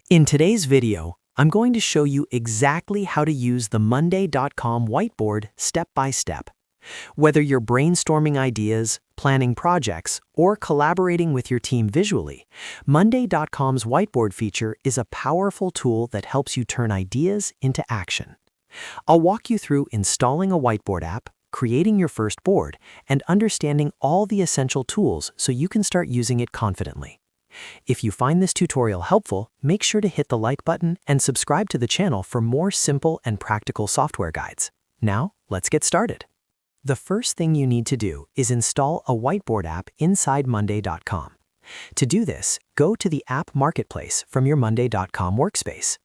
In today's video, I'm going to show you exactly how to use the Monday.com whiteboard step by step. Whether you're brainstorming ideas, planning projects, or collaborating with your team visually, Monday.com's whiteboard feature is a powerful tool that helps you turn ideas into action. I'll walk you through installing a whiteboard app, creating your first board, and understanding all the essential tools so you can start using it confidently. If you find this tutorial helpful, make sure to hit the like button and subscribe to the channel for more simple and practical software guides. Now, let's get started. The first thing you need to do is install a whiteboard app inside Monday.com. To do this, go to the App Marketplace from your Monday.com workspace.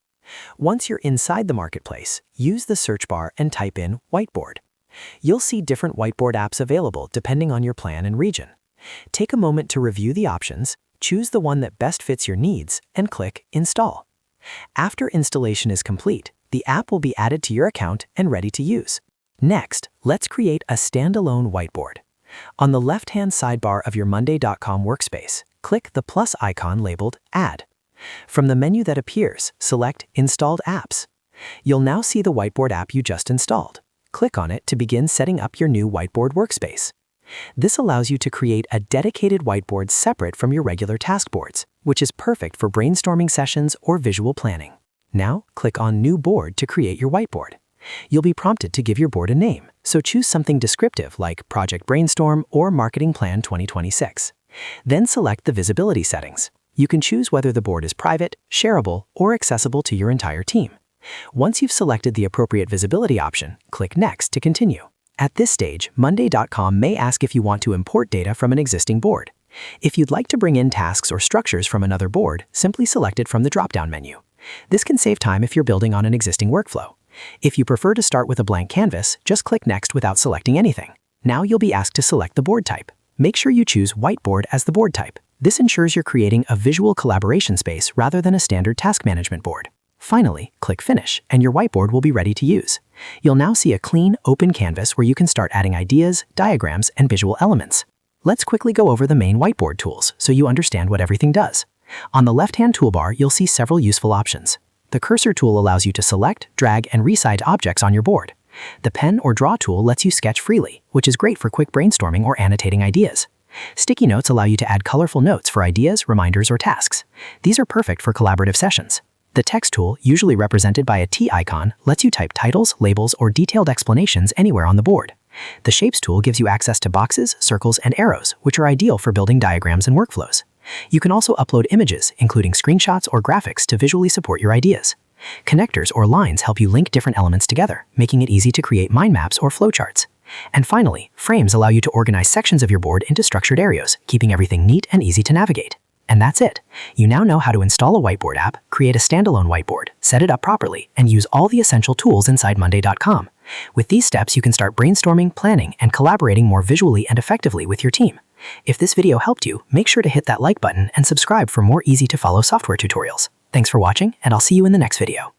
Once you're inside the marketplace, use the search bar and type in Whiteboard. You'll see different whiteboard apps available depending on your plan and region. Take a moment to review the options, choose the one that best fits your needs, and click Install. After installation is complete, the app will be added to your account and ready to use. Next, let's create a standalone whiteboard. On the left-hand sidebar of your Monday.com workspace, click the plus icon labeled Add. From the menu that appears, select Installed Apps. You'll now see the whiteboard app you just installed. Click on it to begin setting up your new whiteboard workspace. This allows you to create a dedicated whiteboard separate from your regular task boards, which is perfect for brainstorming sessions or visual planning. Now, click on New Board to create your whiteboard. You'll be prompted to give your board a name, so choose something descriptive like Project Brainstorm or Marketing Plan 2026. Then select the visibility settings. You can choose whether the board is private, shareable, or accessible to your entire team. Once you've selected the appropriate visibility option, click Next to continue. At this stage, Monday.com may ask if you want to import data from an existing board. If you'd like to bring in tasks or structures from another board, simply select it from the drop-down menu. This can save time if you're building on an existing workflow. If you prefer to start with a blank canvas, just click Next without selecting anything. Now you'll be asked to select the board type. Make sure you choose Whiteboard as the board type. This ensures you're creating a visual collaboration space rather than a standard task management board. Finally, click Finish, and your whiteboard will be ready to use. You'll now see a clean, open canvas where you can start adding ideas, diagrams, and visual elements. Let's quickly go over the main whiteboard tools so you understand what everything does. On the left-hand toolbar, you'll see several useful options. The cursor tool allows you to select, drag, and resize objects on your board. The pen or draw tool lets you sketch freely, which is great for quick brainstorming or annotating ideas. Sticky notes allow you to add colorful notes for ideas, reminders, or tasks. These are perfect for collaborative sessions. The text tool, usually represented by a T icon, lets you type titles, labels, or detailed explanations anywhere on the board. The Shapes tool gives you access to boxes, circles, and arrows, which are ideal for building diagrams and workflows. You can also upload images, including screenshots or graphics, to visually support your ideas. Connectors or lines help you link different elements together, making it easy to create mind maps or flowcharts. And finally, frames allow you to organize sections of your board into structured areas, keeping everything neat and easy to navigate. And that's it. You now know how to install a whiteboard app, create a standalone whiteboard, set it up properly, and use all the essential tools inside Monday.com. With these steps, you can start brainstorming, planning, and collaborating more visually and effectively with your team. If this video helped you, make sure to hit that like button and subscribe for more easy-to-follow software tutorials. Thanks for watching, and I'll see you in the next video.